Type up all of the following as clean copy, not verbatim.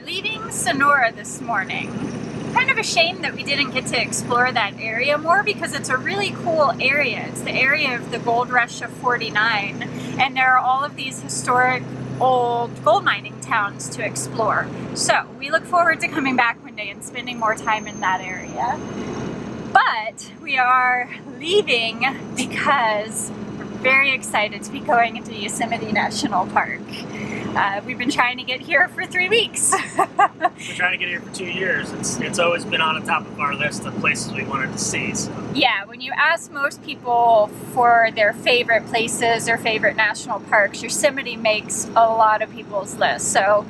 leaving Sonora this morning. Kind of a shame that we didn't get to explore that area more because it's a really cool area. It's the area of the gold rush of '49, and there are all of these historic old gold mining towns to explore. So we look forward to coming back one day and spending more time in that area. But we are leaving because we're very excited to be going into Yosemite National Park. We've been trying to get here for 3 weeks. We're trying to get here for 2 years. It's always been on the top of our list of places we wanted to see. So. Yeah, when you ask most people for their favorite places or favorite national parks, Yosemite makes a lot of people's list. So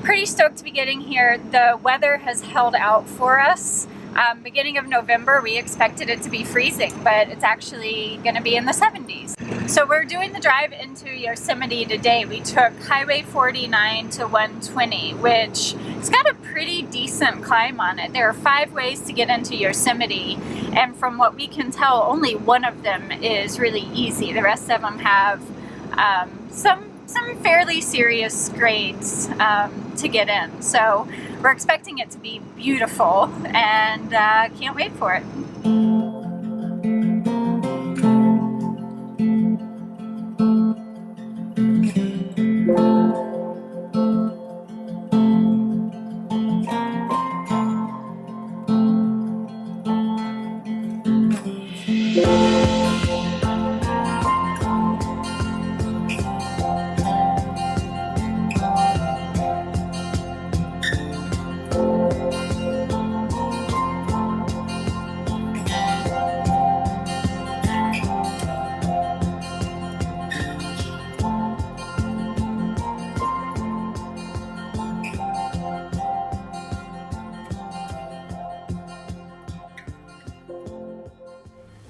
pretty stoked to be getting here. The weather has held out for us. Beginning of November, we expected it to be freezing, but it's actually going to be in the 70s. So we're doing the drive into Yosemite today. We took Highway 49 to 120, which has got a pretty decent climb on it. There are 5 ways to get into Yosemite, and from what we can tell, only one of them is really easy. The rest of them have some fairly serious grades to get in. So we're expecting it to be beautiful and can't wait for it.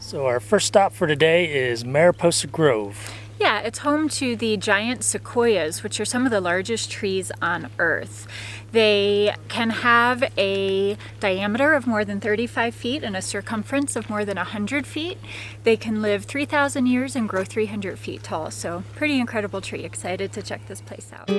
So our first stop for today is Mariposa Grove. Yeah, it's home to the giant sequoias, which are some of the largest trees on Earth. They can have a diameter of more than 35 feet and a circumference of more than 100 feet. They can live 3,000 years and grow 300 feet tall. So pretty incredible tree. Excited to check this place out.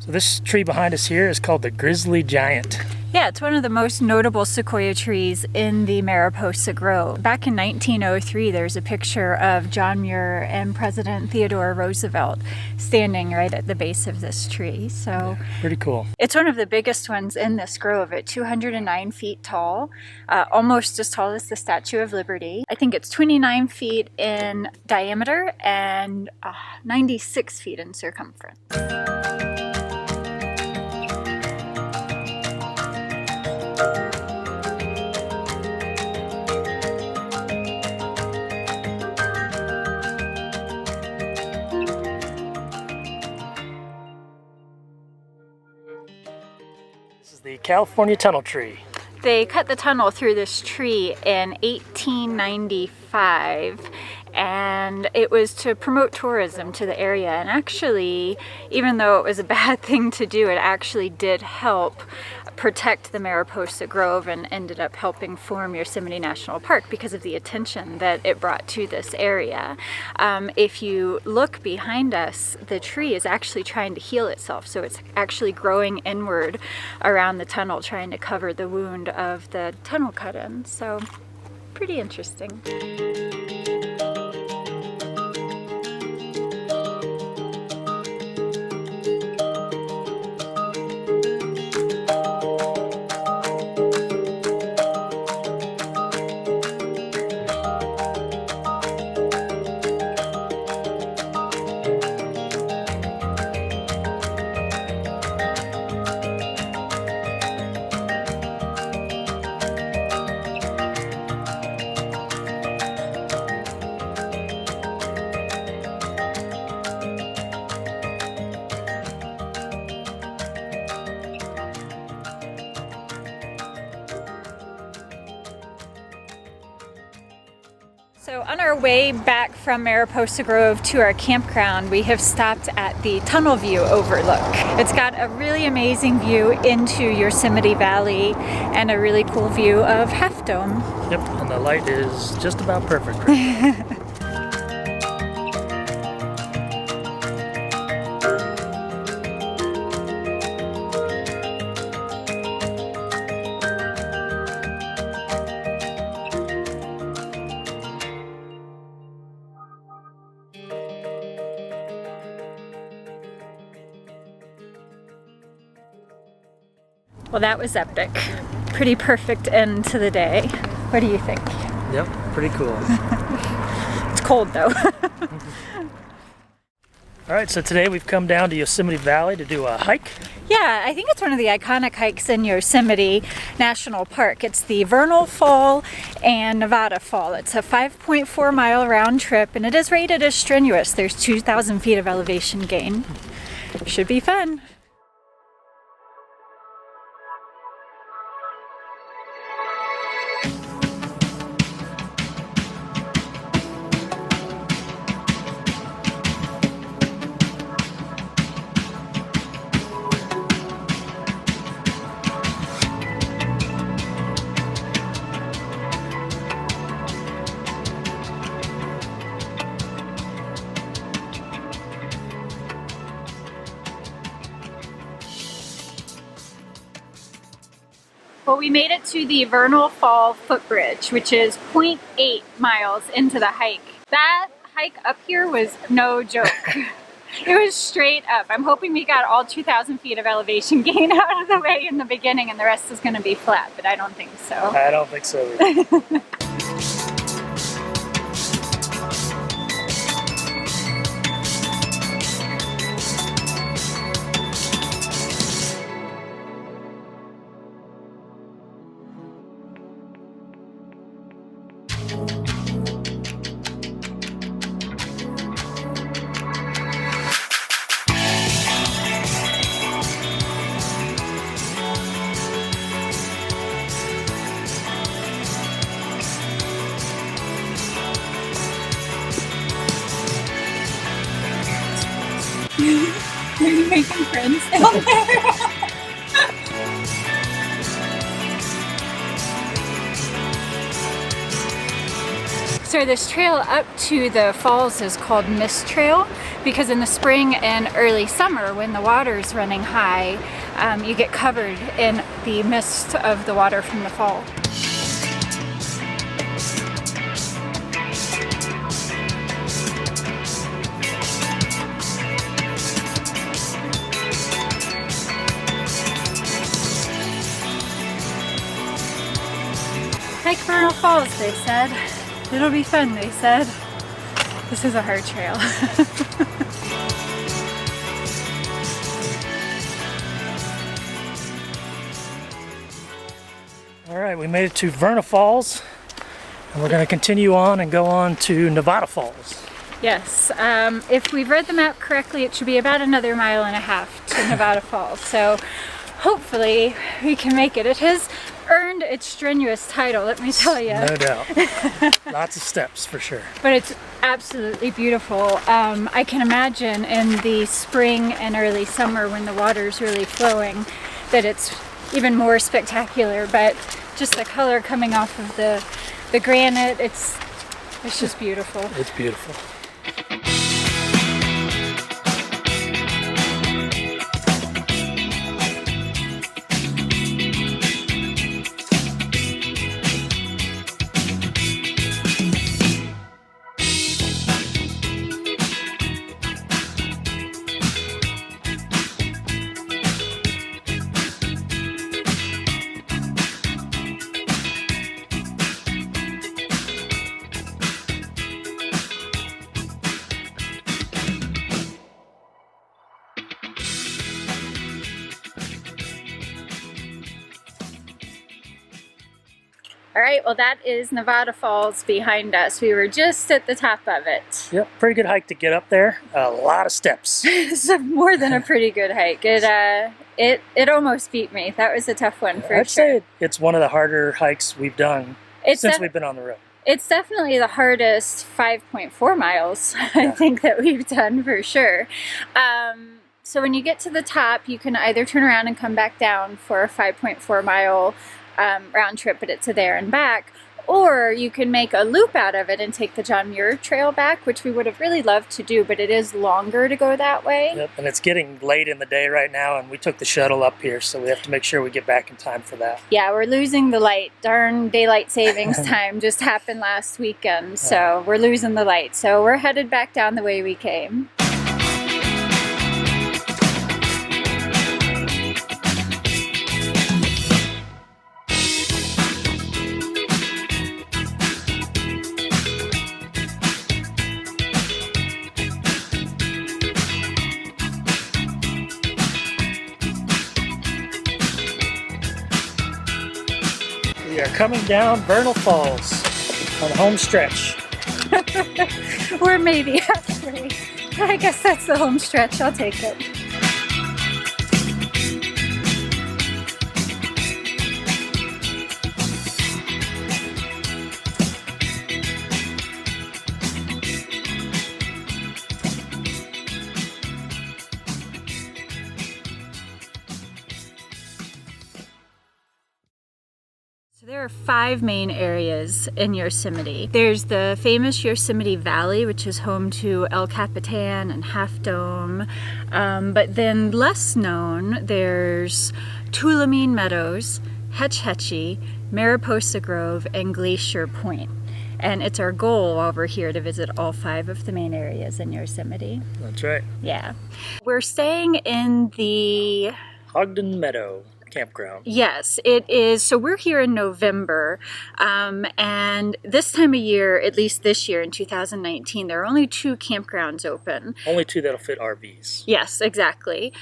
So this tree behind us here is called the Grizzly Giant. Yeah, it's one of the most notable sequoia trees in the Mariposa Grove. Back in 1903, there's a picture of John Muir and President Theodore Roosevelt standing right at the base of this tree. So yeah, pretty cool. It's one of the biggest ones in this grove at 209 feet tall, almost as tall as the Statue of Liberty. I think it's 29 feet in diameter and 96 feet in circumference. This is the California tunnel tree. They cut the tunnel through this tree in 1895, and it was to promote tourism to the area. And actually, even though it was a bad thing to do, it actually did help protect the Mariposa Grove and ended up helping form Yosemite National Park because of the attention that it brought to this area. If you look behind us, the tree is actually trying to heal itself, so it's actually growing inward around the tunnel, trying to cover the wound of the tunnel cut-in. So pretty interesting. So on our way back from Mariposa Grove to our campground, we have stopped at the Tunnel View Overlook. It's got a really amazing view into Yosemite Valley and a really cool view of Half Dome. Yep, and the light is just about perfect right now. Well, that was epic. Pretty perfect end to the day. What do you think? Yep, pretty cool. It's cold though. All right, so today we've come down to Yosemite Valley to do a hike. Yeah, I think it's one of the iconic hikes in Yosemite National Park. It's the Vernal Fall and Nevada Fall. It's a 5.4 mile round trip and it is rated as strenuous. There's 2,000 feet of elevation gain. Should be fun. Well, we made it to the Vernal Fall footbridge, which is 0.8 miles into the hike. That hike up here was no joke. It was straight up. I'm hoping we got all 2,000 feet of elevation gain out of the way in the beginning and the rest is going to be flat, but I don't think so. I don't think so either. Are you making friends down there? So this trail up to the falls is called Mist Trail because in the spring and early summer when the water is running high, you get covered in the mist of the water from the fall. Like Vernal Falls, they said. It'll be fun, they said. This is a hard trail. All right, we made it to Vernal Falls, and we're going to continue on and go on to Nevada Falls. Yes, if we've read the map correctly, it should be about another 1.5 miles to Nevada Falls. So hopefully we can make it. It has earned its strenuous title, let me tell you. No doubt. Lots of steps for sure. But it's absolutely beautiful. I can imagine in the spring and early summer when the water's really flowing that it's even more spectacular, but just the color coming off of the granite, it's just beautiful. It's beautiful. All right, well that is Nevada Falls behind us. We were just at the top of it. Yep, pretty good hike to get up there. A lot of steps. It's more than a pretty good hike. It almost beat me. That was a tough one for sure. I'd say it's one of the harder hikes we've done since we've been on the road. It's definitely the hardest 5.4 miles I think that we've done for sure. So when you get to the top, you can either turn around and come back down for a 5.4 mile round trip, but it's a there and back, or you can make a loop out of it and take the John Muir Trail back, which we would have really loved to do, but it is longer to go that way. Yep, and it's getting late in the day right now, and we took the shuttle up here, so we have to make sure we get back in time for that. Yeah, we're losing the light. Darn daylight savings time just happened last weekend, so we're losing the light. So we're headed back down the way we came. We are coming down Vernal Falls on the home stretch. We're maybe halfway. I guess that's the home stretch. I'll take it. So there are 5 main areas in Yosemite. There's the famous Yosemite Valley, which is home to El Capitan and Half Dome. But then less known, there's Tuolumne Meadows, Hetch Hetchy, Mariposa Grove, and Glacier Point. And it's our goal while we're here to visit all 5 of the main areas in Yosemite. That's right. Yeah. We're staying in the Hodgdon Meadow Campground. Yes, it is. So we're here in November, and this time of year, at least this year in 2019, there are only 2 campgrounds open. Only 2 that'll fit RVs. Yes, exactly.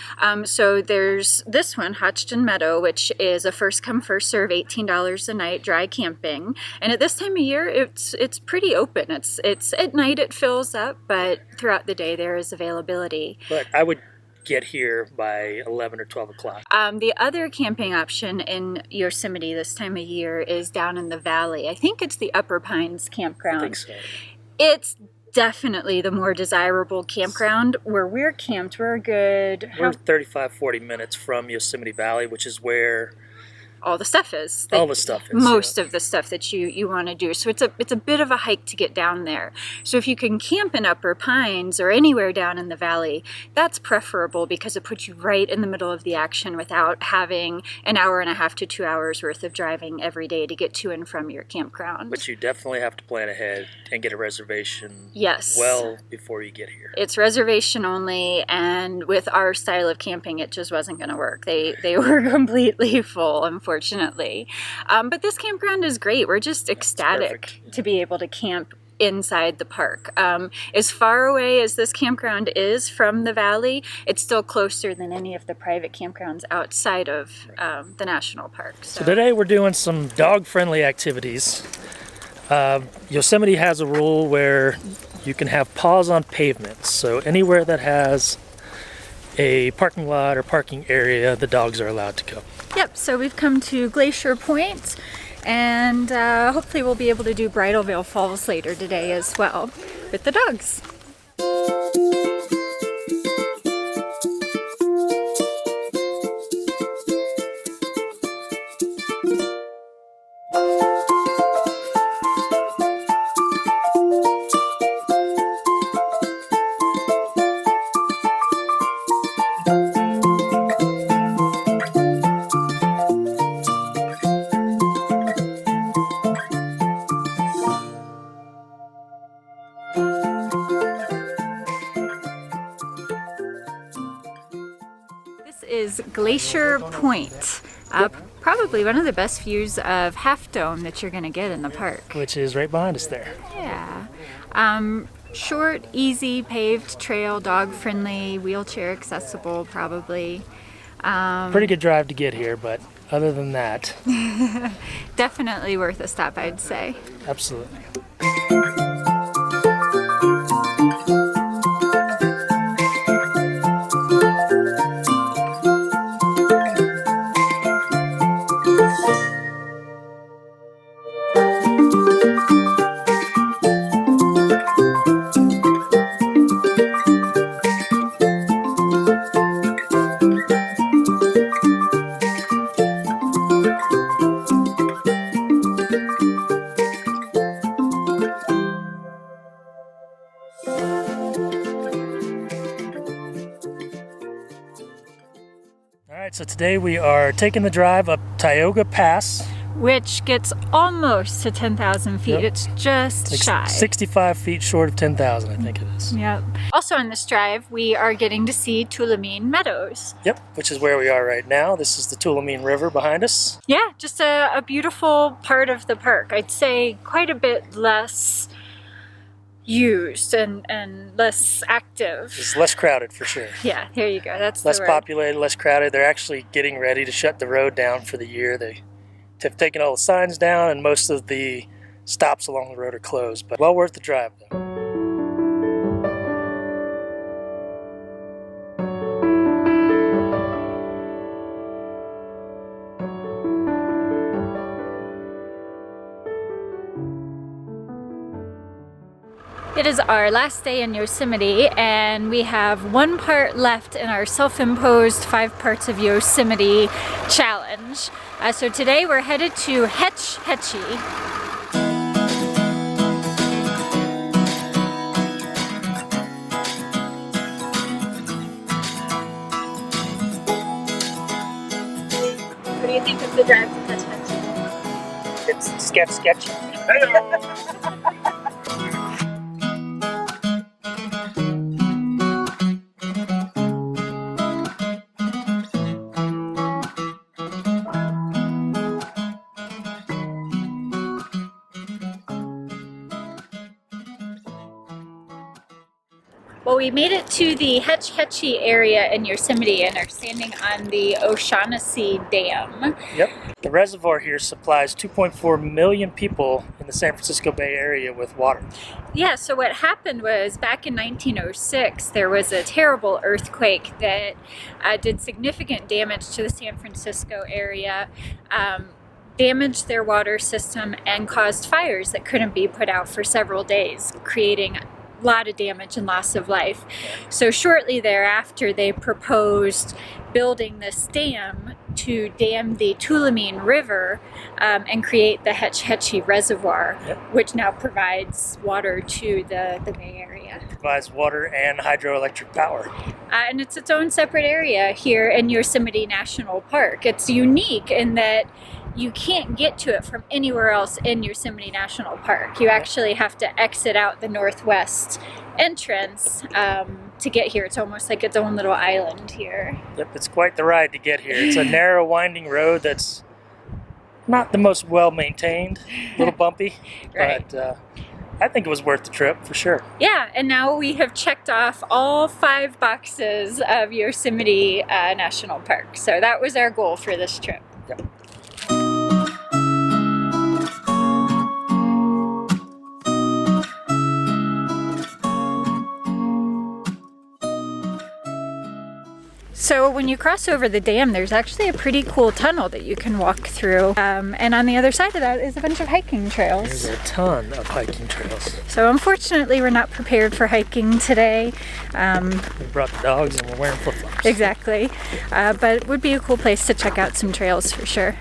So there's this one, Hodgdon Meadow, which is a first come first serve, $18 a night, dry camping. And at this time of year, it's pretty open. It's at night it fills up, but throughout the day there is availability. But I would get here by 11 or 12 o'clock. The other camping option in Yosemite this time of year is down in the valley. I think it's the Upper Pines Campground. I think so. It's definitely the more desirable campground. Where we're camped, we're 35-40 minutes from Yosemite Valley, which is where all the stuff is. All the stuff is. Most of the stuff that you want to do. So it's a bit of a hike to get down there. So if you can camp in Upper Pines or anywhere down in the valley, that's preferable because it puts you right in the middle of the action without having an hour and a half to 2 hours worth of driving every day to get to and from your campground. But you definitely have to plan ahead and get a reservation. Yes. Well before you get here. It's reservation only, and with our style of camping, it just wasn't going to work. They were completely full, unfortunately. But this campground is great. We're just ecstatic to be able to camp inside the park. As far away as this campground is from the valley, it's still closer than any of the private campgrounds outside of the national park. So today we're doing some dog-friendly activities. Yosemite has a rule where you can have paws on pavements. So anywhere that has a parking lot or parking area, the dogs are allowed to go. Yep, so we've come to Glacier Point, and hopefully we'll be able to do Bridal Veil Falls later today as well with the dogs. is Glacier Point. Probably one of the best views of Half Dome that you're going to get in the park. Which is right behind us there. Yeah. Short, easy, paved trail, dog-friendly, wheelchair accessible probably. Pretty good drive to get here, but other than that... Definitely worth a stop, I'd say. Absolutely. So today we are taking the drive up Tioga Pass. Which gets almost to 10,000 feet. Yep. It's just shy. 65 feet short of 10,000, I think it is. Yep. Also on this drive, we are getting to see Tuolumne Meadows. Yep, which is where we are right now. This is the Tuolumne River behind us. Yeah, just a beautiful part of the park. I'd say quite a bit less used and less active. It's less crowded for sure. Yeah, here you go. That's less the word. populated, less crowded. They're actually getting ready to shut the road down for the year. They have taken all the signs down and most of the stops along the road are closed, but well worth the drive though. It is our last day in Yosemite and we have one part left in our self-imposed 5 parts of Yosemite challenge. So today we're headed to Hetch Hetchy. What do you think of the drive to Hetch Hetchy? It's sketchy. Heyo! Well, we made it to the Hetch Hetchy area in Yosemite and are standing on the O'Shaughnessy Dam. Yep. The reservoir here supplies 2.4 million people in the San Francisco Bay Area with water. Yeah, so what happened was back in 1906, there was a terrible earthquake that did significant damage to the San Francisco area, damaged their water system, and caused fires that couldn't be put out for several days, creating lot of damage and loss of life. So shortly thereafter, they proposed building this dam to dam the Tuolumne River and create the Hetch Hetchy Reservoir, which now provides water to the Bay Area. Provides water and hydroelectric power. And it's its own separate area here in Yosemite National Park. It's unique in that you can't get to it from anywhere else in Yosemite National Park. You actually have to exit out the northwest entrance to get here. It's almost like its own little island here. Yep, it's quite the ride to get here. It's a narrow, winding road that's not the most well-maintained, a little bumpy, Right. but I think it was worth the trip for sure. Yeah, and now we have checked off all 5 boxes of Yosemite National Park. So that was our goal for this trip. Yep. So when you cross over the dam, there's actually a pretty cool tunnel that you can walk through. And on the other side of that is a bunch of hiking trails. There's a ton of hiking trails. So unfortunately, we're not prepared for hiking today. We brought the dogs and we're wearing flip-flops. Exactly. But it would be a cool place to check out some trails for sure.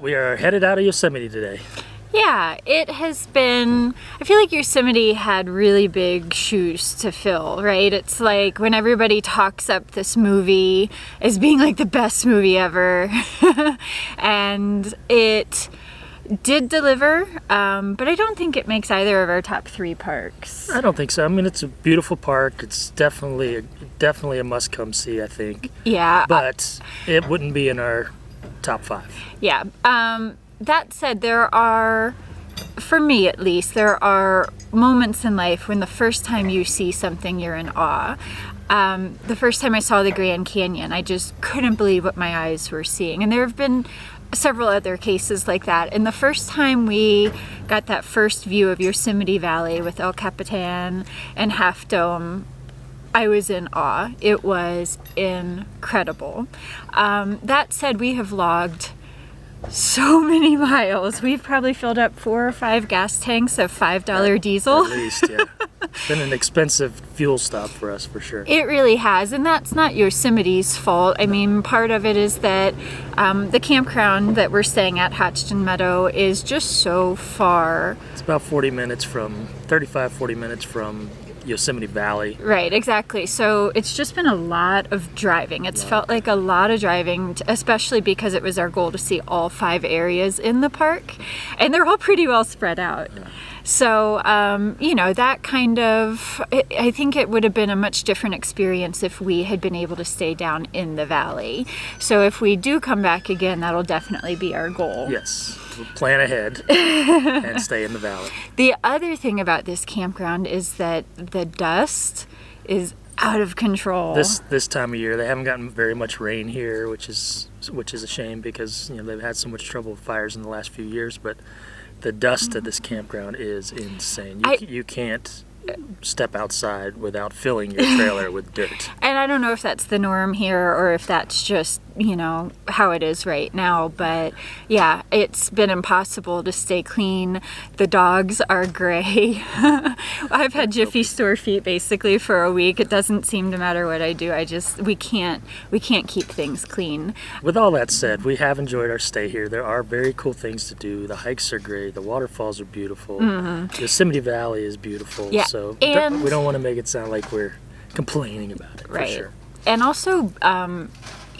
We are headed out of Yosemite today. Yeah, it has been, I feel feel like Yosemite had really big shoes to fill, right? It's like when everybody talks up this movie as being like the best movie ever, and it did deliver, but I don't think it makes either of our top 3 parks. I don't think so. I mean, it's a beautiful park. It's definitely a must-come see, I think. Yeah. But it wouldn't be in our top 5. Yeah. That said, there are, for me at least, there are moments in life when the first time you see something, you're in awe. The first time I saw the Grand Canyon, I just couldn't believe what my eyes were seeing. And there have been several other cases like that. And the first time we got that first view of Yosemite Valley with El Capitan and Half Dome, I was in awe. It was incredible. That said, we have logged so many miles. We've probably filled up 4 or 5 gas tanks of $5 diesel. At least, yeah. It's been an expensive fuel stop for us, for sure. It really has, and that's not Yosemite's fault. I mean, part of it is that the campground that we're staying at, Hodgdon Meadow, is just so far. It's about 40 minutes from Yosemite Valley. Right, exactly. So it's just been a lot of driving. It's felt like a lot of driving, especially because it was our goal to see all 5 areas in the park, and they're all pretty well spread out. Yeah. So, you know, that kind of, I think it would have been a much different experience if we had been able to stay down in the valley. So if we do come back again, that'll definitely be our goal. Yes, we'll plan ahead and stay in the valley. The other thing about this campground is that the dust is out of control. This time of year, they haven't gotten very much rain here, which is a shame because, you know, they've had so much trouble with fires in the last few years, but the dust at this campground is insane. You can't step outside without filling your trailer with dirt. And I don't know if that's the norm here or if that's just, you know, how it is right now. But yeah, it's been impossible to stay clean. The dogs are gray. I've had Jiffy store feet basically for a week. It doesn't seem to matter what I do. we can't keep things clean. With all that said, we have enjoyed our stay here. There are very cool things to do. The hikes are great. The waterfalls are beautiful. Mm-hmm. Yosemite Valley is beautiful. Yeah. So we don't want to make it sound like we're complaining about it, right. For sure. And also,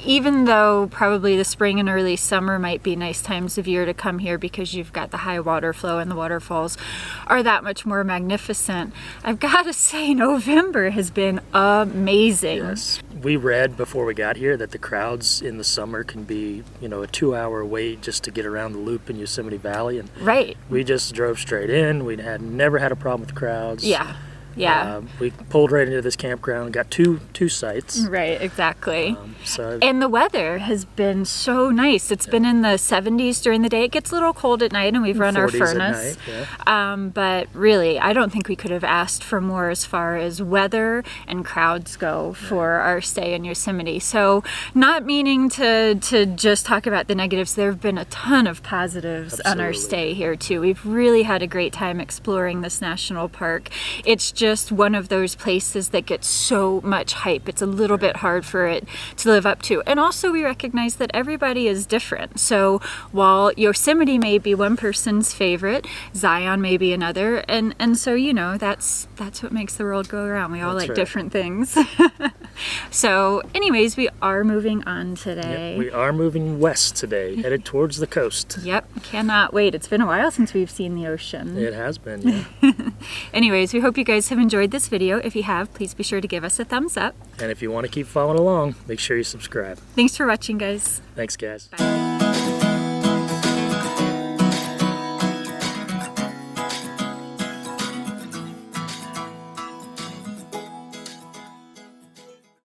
even though probably the spring and early summer might be nice times of year to come here because you've got the high water flow and the waterfalls are that much more magnificent, I've got to say November has been amazing. Yes. We read before we got here that the crowds in the summer can be, you know, a 2-hour wait just to get around the loop in Yosemite Valley. And right. We just drove straight in. We had never had a problem with crowds. Yeah. Yeah. We pulled right into this campground and got two sites. Right, exactly. So and the weather has been so nice. It's been in the 70s during the day. It gets a little cold at night and we've run our furnace. At night, yeah. But really, I don't think we could have asked for more as far as weather and crowds go for our stay in Yosemite. So not meaning to just talk about the negatives, there have been a ton of positives on our stay here too. We've really had a great time exploring this national park. It's just one of those places that gets so much hype. It's a little bit hard for it to live up to. And also we recognize that everybody is different. So while Yosemite may be one person's favorite, Zion may be another. And so, you know, that's what makes the world go around. We all like different things. So anyways, we are moving on today. Yep, we are moving west today, headed towards the coast. Yep, cannot wait. It's been a while since we've seen the ocean. It has been, yeah. Anyways, we hope you guys have enjoyed this video. If you have, please be sure to give us a thumbs up. And if you want to keep following along, make sure you subscribe. Thanks for watching, guys. Thanks, guys. Bye.